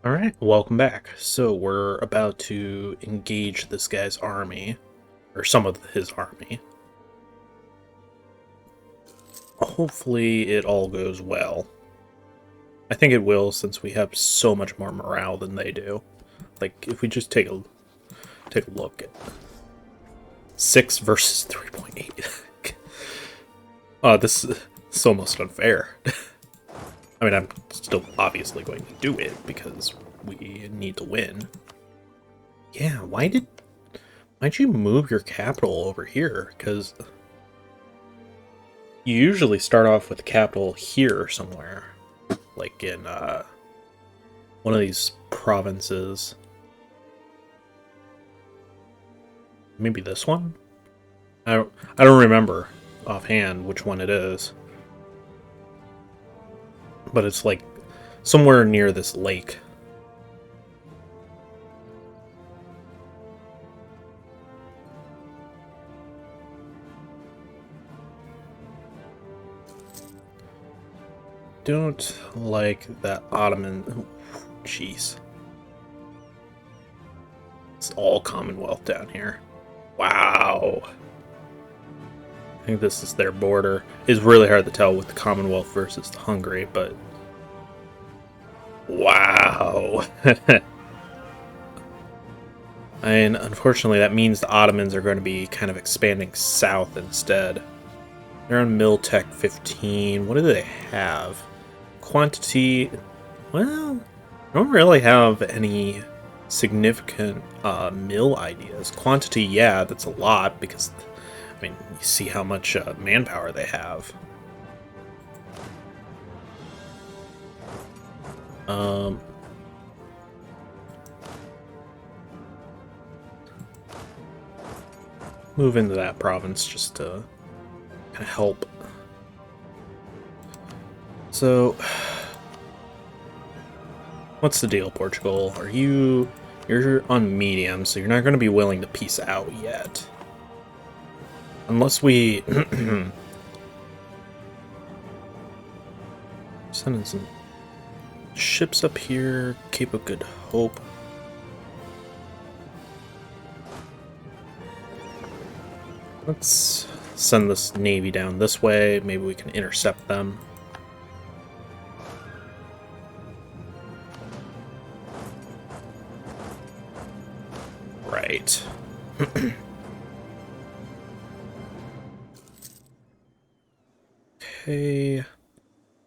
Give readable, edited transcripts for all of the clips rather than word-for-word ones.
Alright, welcome back. So we're about to engage this guy's army, or some of his army. Hopefully it all goes well. I think it will, since we have so much more morale than they do. Like, if we just take a look at 6 versus 3.8. This is almost unfair. I mean, I'm still obviously going to do it because we need to win. Yeah, why'd you move your capital over here? Because you usually start off with the capital here somewhere, like in one of these provinces. Maybe this one? I don't remember offhand which one it is. But it's like somewhere near this lake. Don't like that Ottoman. Jeez. It's all Commonwealth down here. Wow. I think this is their border. It's really hard to tell with the Commonwealth versus the Hungary, but wow. And unfortunately, that means the Ottomans are going to be kind of expanding south instead. They're on Mill Tech 15. What do they have? Quantity. Well, I don't really have any significant mill ideas. Quantity, yeah, that's a lot because, I mean, you see how much manpower they have. Move into that province just to kind of help. So, what's the deal, Portugal? You're on medium, so you're not going to be willing to peace out yet. Unless we send in some ships up here, Cape of Good Hope. Let's send this navy down this way. Maybe we can intercept them. Right. Okay.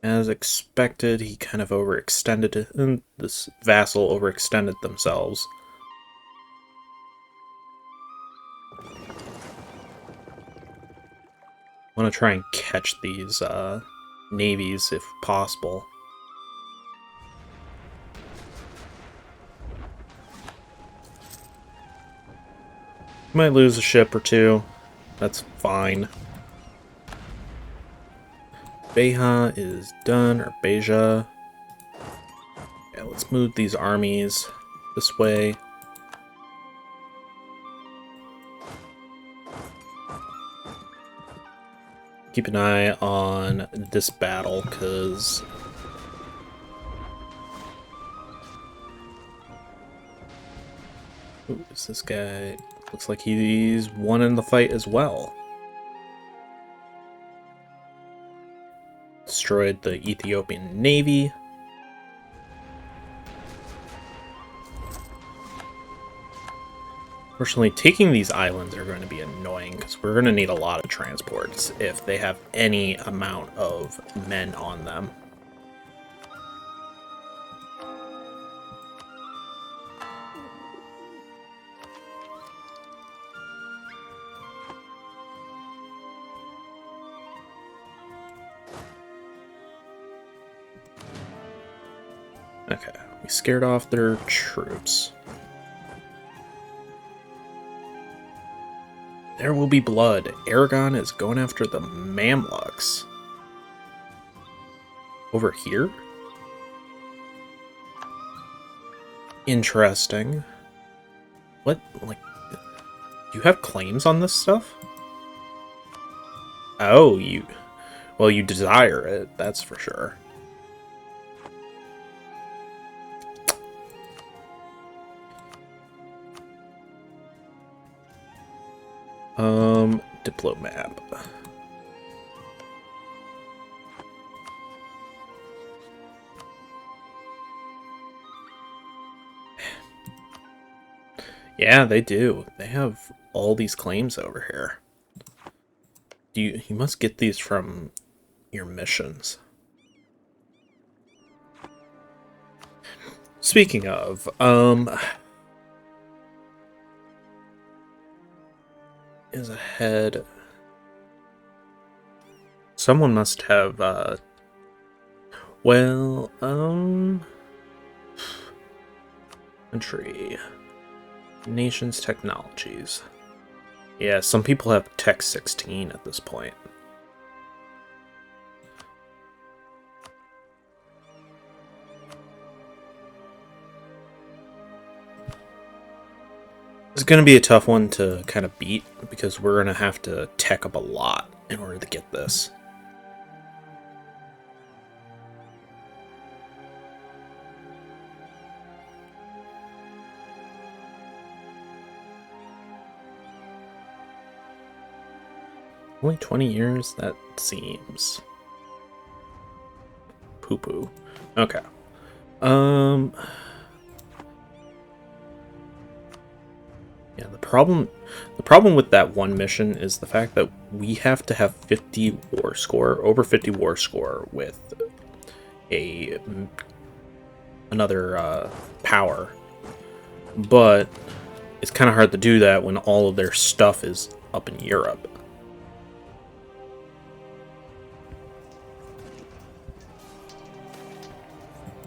As expected, he kind of overextended it, and this vassal overextended themselves. I want to try and catch these navies if possible. Might lose a ship or two. That's fine. Beja is done, or Beja. Yeah, let's move these armies this way. Keep an eye on this battle, because who is this guy? Looks like he's won in the fight as well. Destroyed the Ethiopian navy. Fortunately, taking these islands are going to be annoying because we're going to need a lot of transports if they have any amount of men on them. Okay, we scared off their troops. There will be blood. Aragon is going after the Mamluks. Over here? Interesting. What? Like, do you have claims on this stuff? Oh, well, you desire it, that's for sure. Diplomap. Yeah, they do. They have all these claims over here. You must get these from your missions. Speaking of, is ahead. Someone must have, well, country, nations, technologies. Yeah, some people have Tech 16 at this point. It's going to be a tough one to kind of beat because we're going to have to tech up a lot in order to get this. Only 20 years? That seems poo-poo. Okay. Yeah, the problem with that one mission is the fact that we have to have 50 war score, over 50 war score with another power. But it's kind of hard to do that when all of their stuff is up in Europe.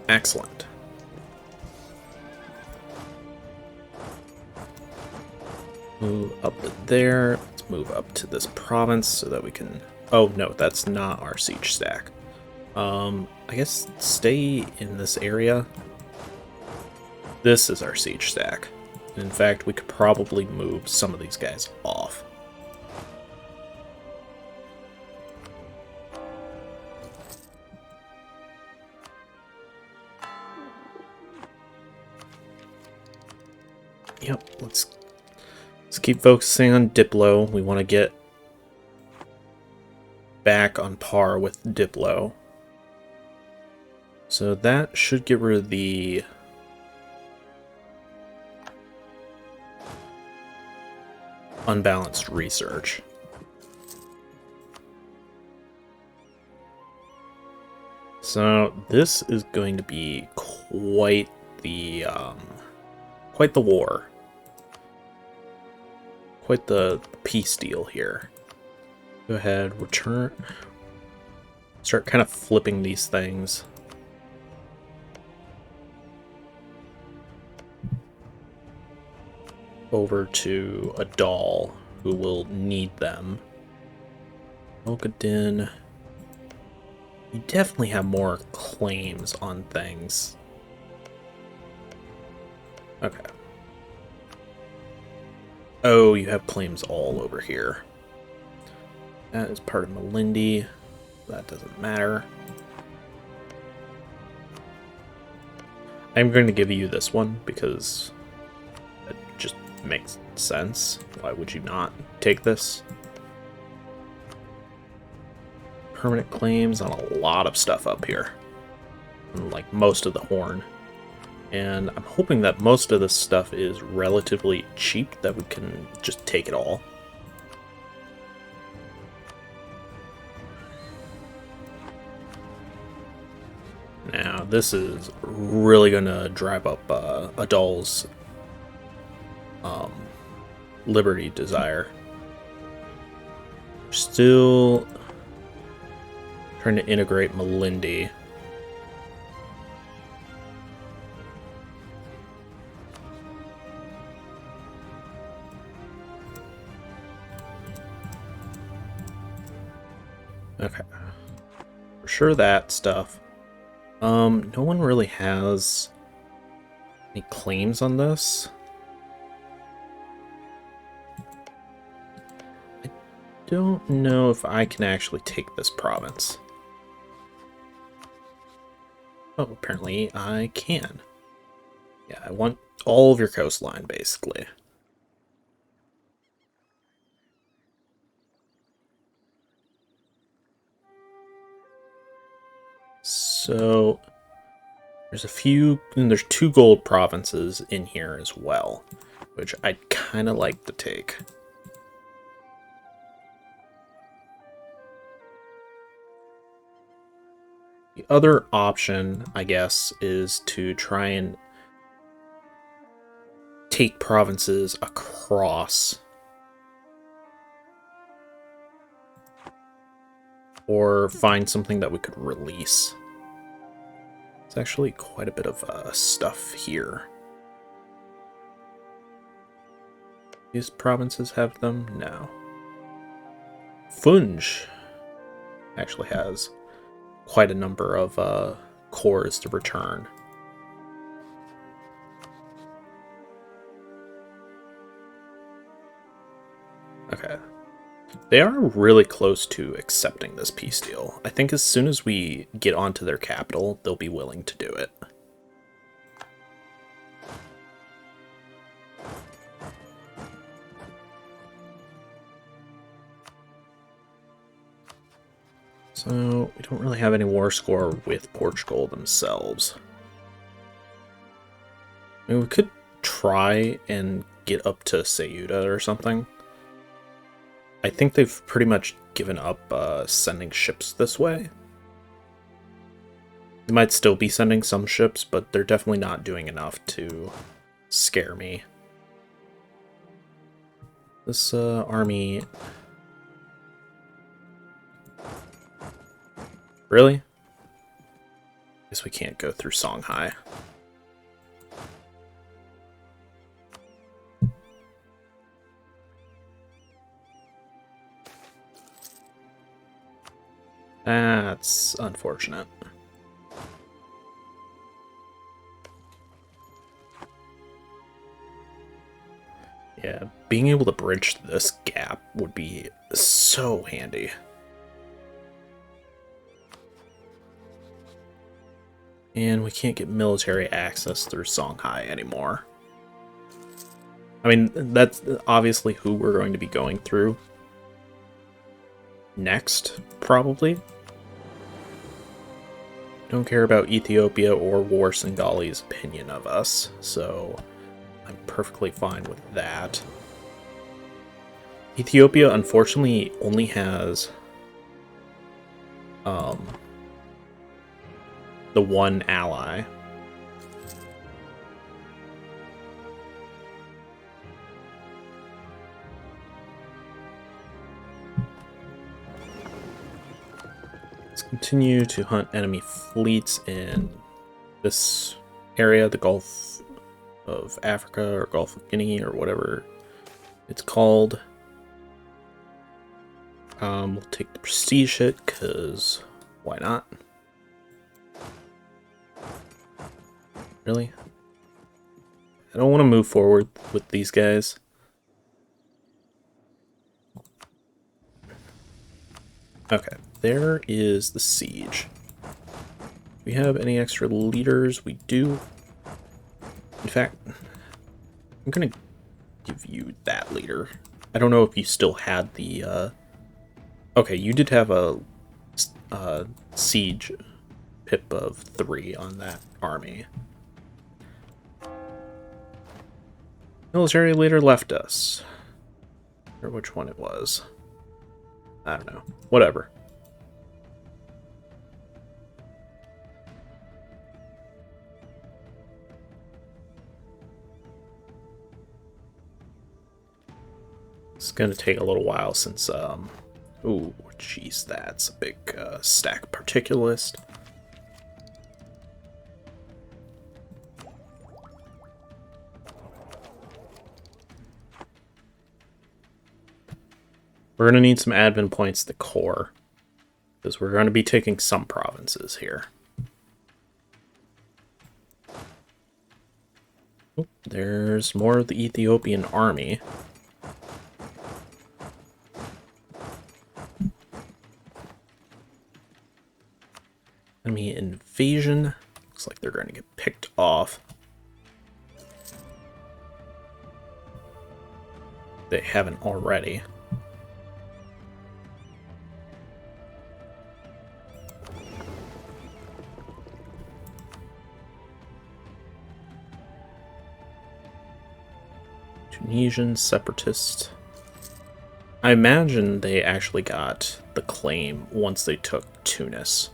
Excellent. Move up there. Let's move up to this province so that we can... Oh, no, that's not our siege stack. I guess stay in this area. This is our siege stack. In fact, we could probably move some of these guys off. Yep, let's keep focusing on Diplo. We want to get back on par with Diplo. So that should get rid of the unbalanced research. So this is going to be quite the war. Quite the peace deal here. Go ahead, return. Start kind of flipping these things. Over to a doll who will need them. Okadin. You definitely have more claims on things. Okay. Oh, you have claims all over here. That is part of Malindi. That doesn't matter. I'm going to give you this one because it just makes sense. Why would you not take this? Permanent claims on a lot of stuff up here. Like most of the horn. And I'm hoping that most of this stuff is relatively cheap, that we can just take it all. Now, this is really going to drive up Adol's liberty desire. Still trying to integrate Malindi. Okay. For sure that stuff. No one really has any claims on this. I don't know if I can actually take this province. Oh, apparently I can. Yeah, I want all of your coastline, basically. So there's a few, and there's 2 gold provinces in here as well, which I'd kind of like to take. The other option, I guess, is to try and take provinces across, or find something that we could release. It's actually quite a bit of stuff here. These provinces have them? No. Funj actually has quite a number of cores to return. Okay. They are really close to accepting this peace deal. I think as soon as we get onto their capital, they'll be willing to do it. So, we don't really have any war score with Portugal themselves. I mean, we could try and get up to Ceuta or something. I think they've pretty much given up sending ships this way. They might still be sending some ships, but they're definitely not doing enough to scare me. This army... Really? Guess we can't go through Songhai. That's unfortunate. Yeah, being able to bridge this gap would be so handy. And we can't get military access through Songhai anymore. I mean, that's obviously who we're going to be going through next, probably. Don't care about Ethiopia or War Singali's opinion of us, so I'm perfectly fine with that. Ethiopia, unfortunately, only has the one ally. Let's continue to hunt enemy fleets in this area, the Gulf of Africa or Gulf of Guinea or whatever it's called. We'll take the prestige hit because why not? Really? I don't want to move forward with these guys. Okay, there is the siege. Do we have any extra leaders? We do. In fact, I'm gonna give you that leader. I don't know if you still had the, Okay, you did have a siege pip of 3 on that army. Military leader left us. Or which one it was. I don't know. Whatever. It's gonna take a little while since, ooh, jeez, that's a big stack particular list. We're going to need some admin points to core, because we're going to be taking some provinces here. Oh, there's more of the Ethiopian army. Enemy invasion. Looks like they're going to get picked off. They haven't already. Tunisian separatists. I imagine they actually got the claim once they took Tunis.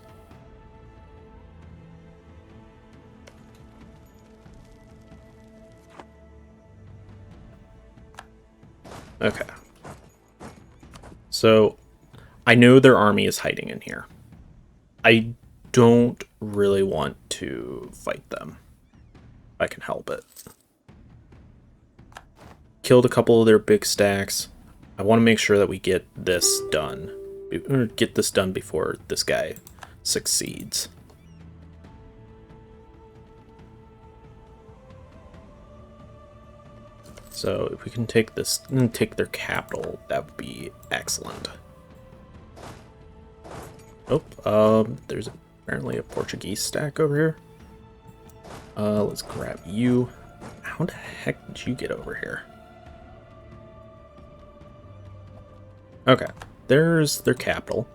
Okay. So, I know their army is hiding in here. I don't really want to fight them. If I can help it. Killed a couple of their big stacks. I want to make sure that we get this done. Or get this done before this guy succeeds. So if we can take this and take their capital, that would be excellent. Oh, there's apparently a Portuguese stack over here. Let's grab you. How the heck did you get over here? Okay, there's their capital.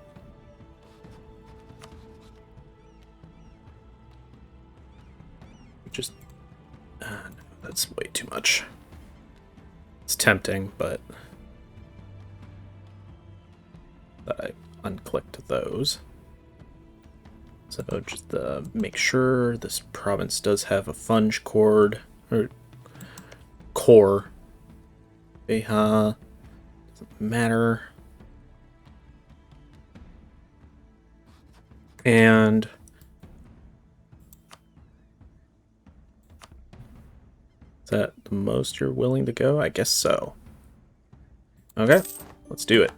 Just, no, that's way too much. It's tempting, but I unclicked those. So just make sure this province does have a funge cord or core. Beha doesn't matter. And is that the most you're willing to go? I guess so. Okay, let's do it.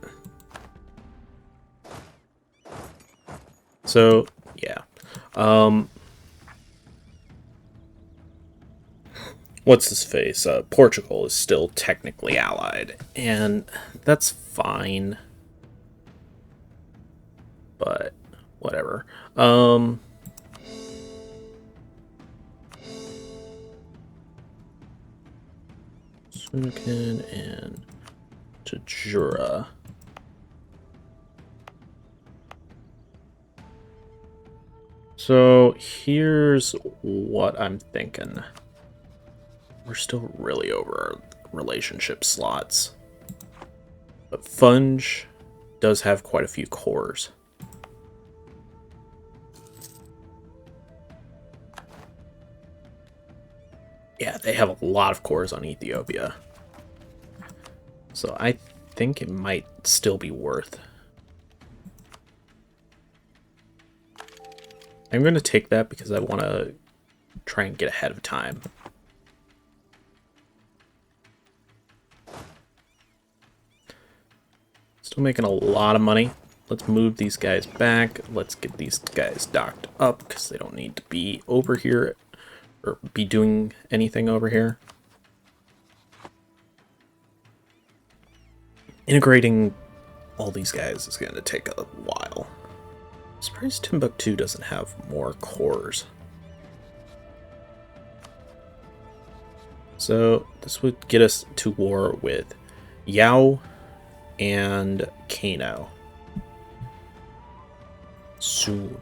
So, yeah. What's his face? Portugal is still technically allied, and that's fine. But, whatever. Sunakan and Tajura. So here's what I'm thinking. We're still really over our relationship slots. But Funge does have quite a few cores. Yeah, they have a lot of cores on Ethiopia. So I think it might still be worth. I'm going to take that because I want to try and get ahead of time. Still making a lot of money. Let's move these guys back. Let's get these guys docked up because they don't need to be over here or be doing anything over here. Integrating all these guys is going to take a while. I'm surprised Timbuktu doesn't have more cores. So this would get us to war with Yao and Kano. Soon.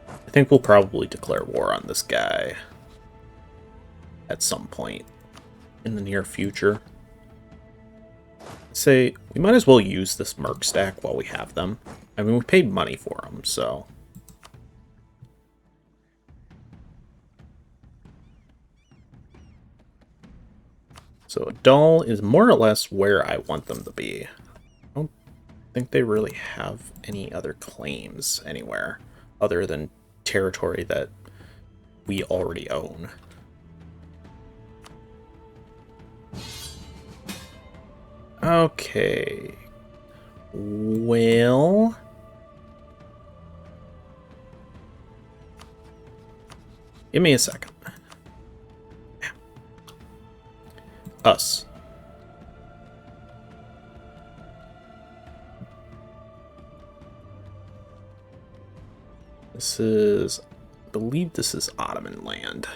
I think we'll probably declare war on this guy at some point in the near future. Say, we might as well use this merc stack while we have them. I mean, we paid money for them, so. So Adal is more or less where I want them to be. I don't think they really have any other claims anywhere other than territory that we already own. Okay. Well, give me a second. Us. This is, I believe this is Ottoman land.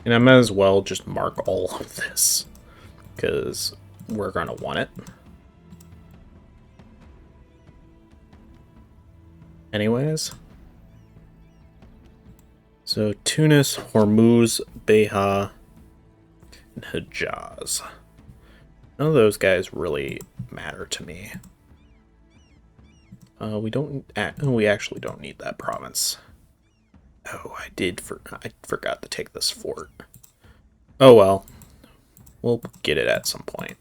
And I might as well just mark all of this, because we're going to want it. Anyways, So Tunis, Hormuz, Beha, and Hejaz. None of those guys really matter to me. We actually don't need that province. Oh, I forgot to take this fort. Oh well. We'll get it at some point.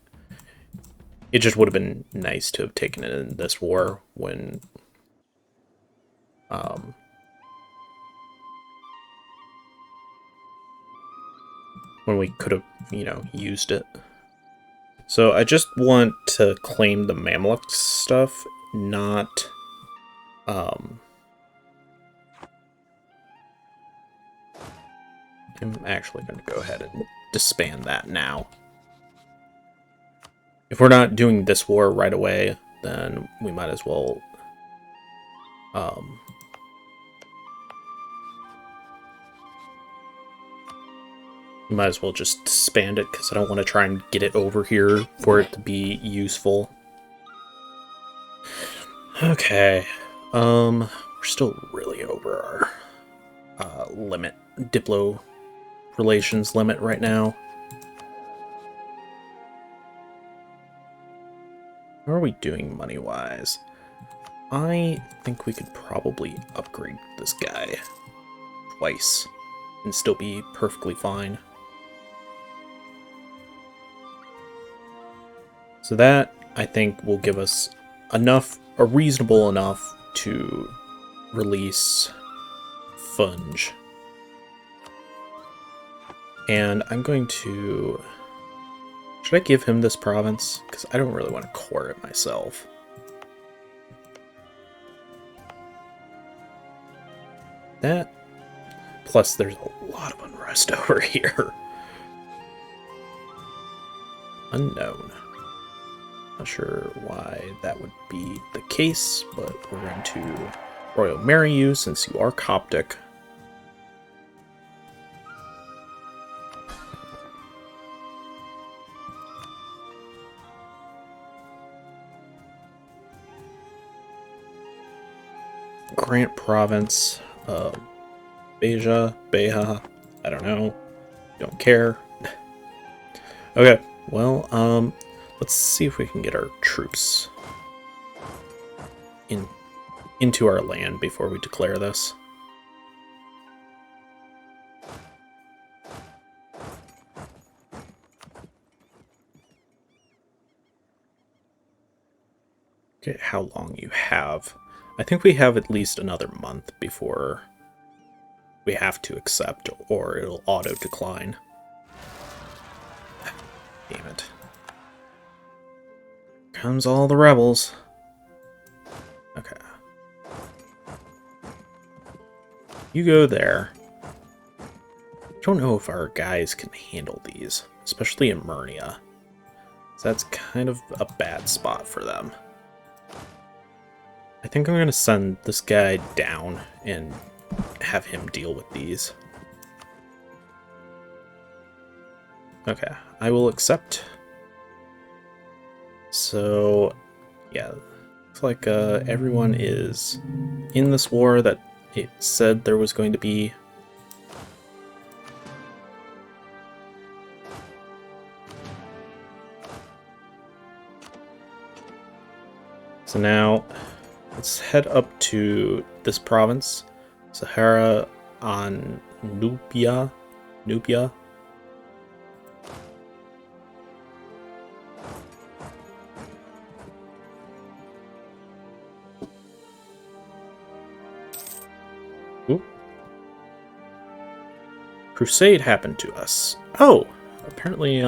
It just would have been nice to have taken it in this war when we could have, used it. So I just want to claim the Mamluk stuff, not I'm actually going to go ahead and disband that now. If we're not doing this war right away, then we might as well just disband it, because I don't want to try and get it over here for it to be useful. Okay. We're still really over our limit, Diplo relations limit right now. How are we doing money-wise? I think we could probably upgrade this guy twice and still be perfectly fine. So that, I think, will give us a reasonable enough to release Funge. And I'm going to... Should I give him this province? Because I don't really want to core it myself. That, plus there's a lot of unrest over here. Unknown. Not sure why that would be the case, but we're going to royal marry you since you are Coptic. Grant province, Beja, Beha, I don't know, don't care. Okay, well, let's see if we can get our troops into our land before we declare this. Okay, how long you have. I think we have at least another month before we have to accept, or it'll auto-decline. Damn it. Comes all the rebels. Okay. You go there. I don't know if our guys can handle these, especially in Murnia. That's kind of a bad spot for them. I think I'm going to send this guy down and have him deal with these. Okay, I will accept. So, yeah, looks like everyone is in this war that it said there was going to be. So now, let's head up to this province, Sahara on Nubia. Ooh. Crusade happened to us. Oh, apparently,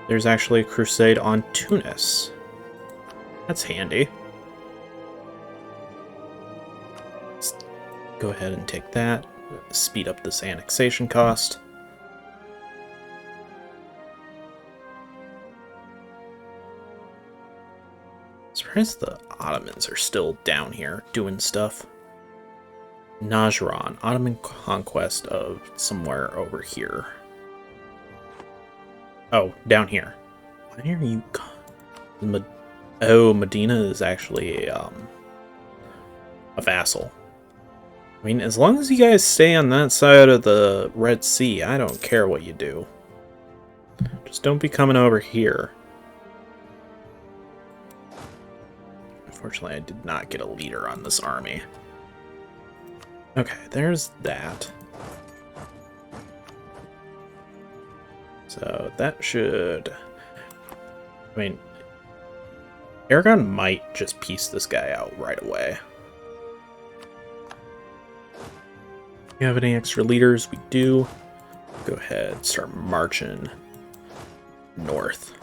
there's actually a crusade on Tunis. That's handy. Let's go ahead and take that. Speed up this annexation cost. Surprised the Ottomans are still down here doing stuff. Najran, Ottoman conquest of somewhere over here. Oh, down here. Why are you... Oh, Medina is actually a vassal. I mean, as long as you guys stay on that side of the Red Sea, I don't care what you do. Just don't be coming over here. Unfortunately, I did not get a leader on this army. Okay, there's that. So that should... I mean, Aragon might just piece this guy out right away. You have any extra leaders? We do. Go ahead, start marching north.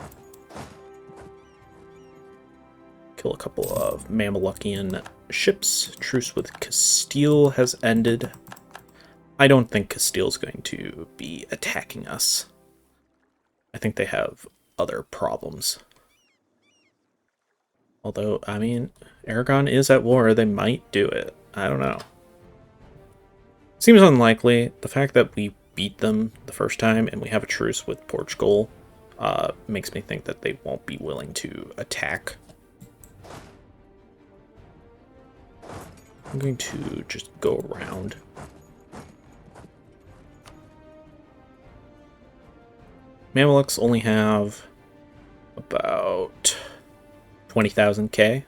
Kill a couple of Mamelukian ships. Truce with Castile has ended. I don't think Castile's going to be attacking us. I think they have other problems. Although, I mean, Aragon is at war. They might do it. I don't know. Seems unlikely. The fact that we beat them the first time and we have a truce with Portugal makes me think that they won't be willing to attack. I'm going to just go around. Mamelukes only have about 20,000 K.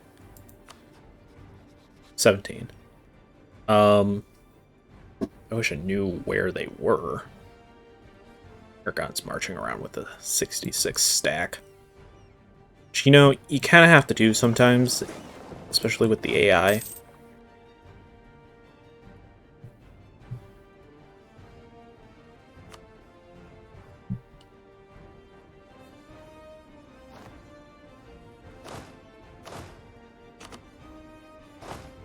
17. I wish I knew where they were. Aragon's marching around with a 66 stack. Which, you know, you kind of have to do sometimes, especially with the AI.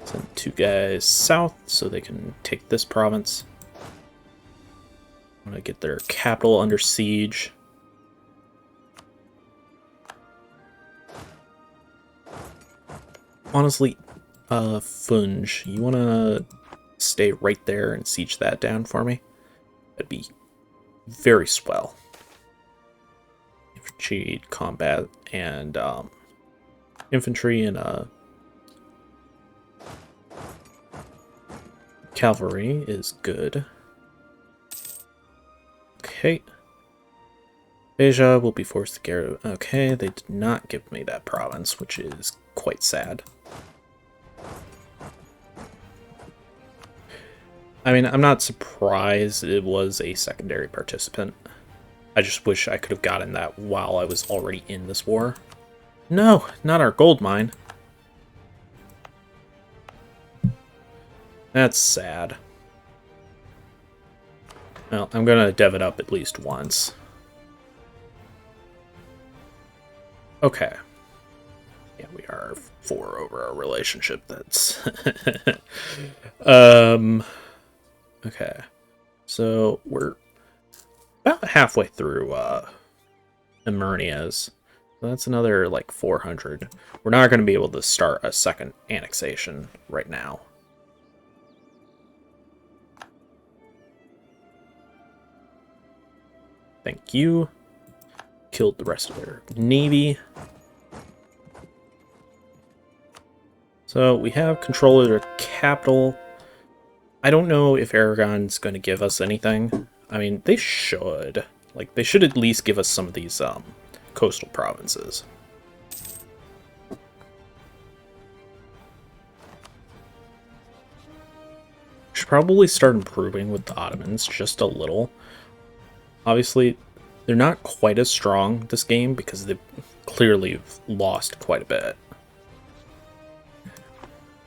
Send 2 guys south so they can take this province. I'm gonna get their capital under siege. Honestly, Funge, you wanna stay right there and siege that down for me? That'd be very swell. Infantry, combat, and infantry and cavalry is good. Okay. Beja will be forced to get... Okay, they did not give me that province, which is quite sad. I mean, I'm not surprised it was a secondary participant. I just wish I could have gotten that while I was already in this war. No, not our gold mine. That's sad. Well, I'm gonna dev it up at least once. Okay. Yeah, we are 4 over our relationship. That's... Okay. So, we're about halfway through, Emernias. So that's another, like, 400. We're not gonna be able to start a second annexation right now. Thank you. Killed the rest of their navy. So we have control of their capital. I don't know if Aragon's going to give us anything. I mean, they should. Like, they should at least give us some of these coastal provinces. Should probably start improving with the Ottomans just a little. Obviously, they're not quite as strong this game because they've clearly lost quite a bit.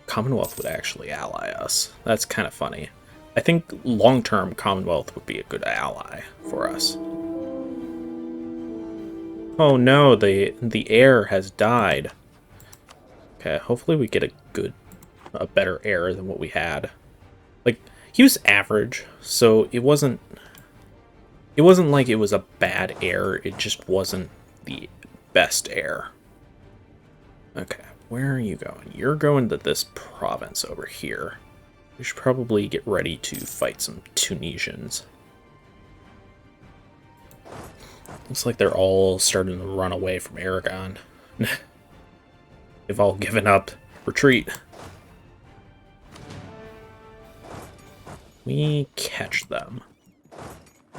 Commonwealth would actually ally us. That's kind of funny. I think long-term Commonwealth would be a good ally for us. Oh no, the heir has died. Okay, hopefully we get a better heir than what we had. Like, he was average, so it wasn't like it was a bad heir, it just wasn't the best heir. Okay, where are you going? You're going to this province over here. We should probably get ready to fight some Tunisians. Looks like they're all starting to run away from Aragon. They've all given up. Retreat. we catch them?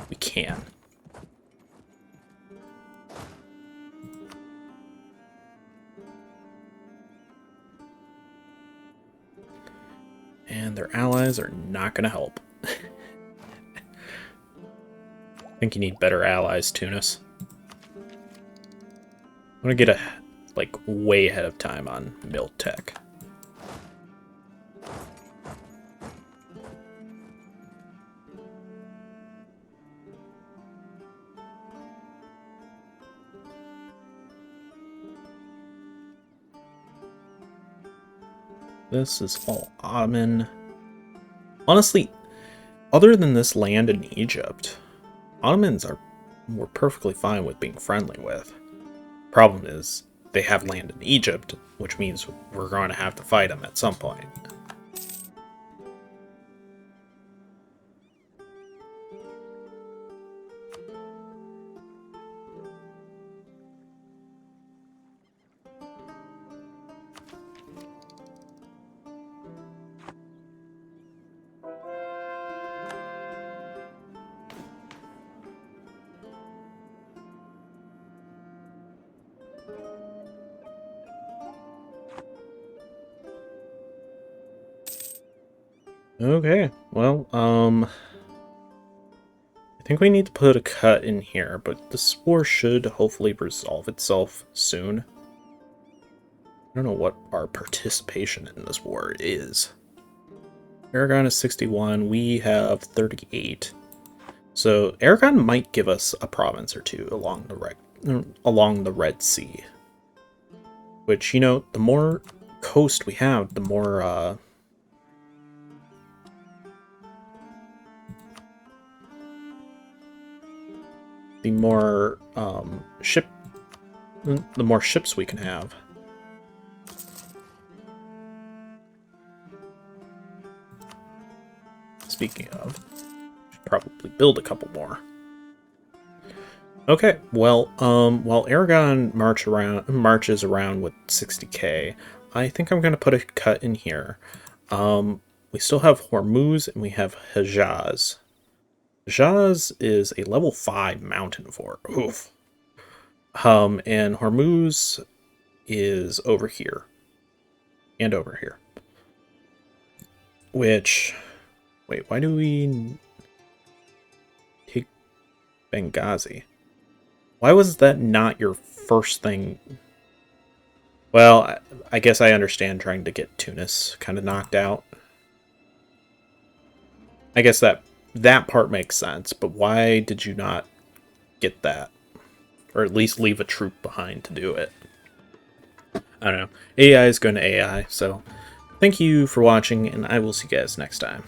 We can. And their allies are not going to help. I think you need better allies, Tunis. I'm going to get way ahead of time on mill tech. This is all Ottoman. Honestly, other than this land in Egypt, Ottomans were perfectly fine with being friendly with. Problem is, they have land in Egypt, which means we're going to have to fight them at some point. Okay, well, I think we need to put a cut in here, but this war should hopefully resolve itself soon. I don't know what our participation in this war is. Aragon is 61, we have 38. So Aragon might give us a province or two along the Red Sea. Which, you know, the more coast we have, the more the more ships we can have. Speaking of, should probably build a couple more. Okay, well, while Aragon marches around with 60k, I think I'm gonna put a cut in here. We still have Hormuz and we have Hejaz. Hejaz is a level 5 mountain fort. Oof. And Hormuz is over here. And over here. Which... Wait, why do we take Benghazi? Why was that not your first thing? Well, I guess I understand trying to get Tunis kind of knocked out. I guess that part makes sense, but why did you not get that? Or at least leave a troop behind to do it? I don't know. AI is going to AI, so thank you for watching, and I will see you guys next time.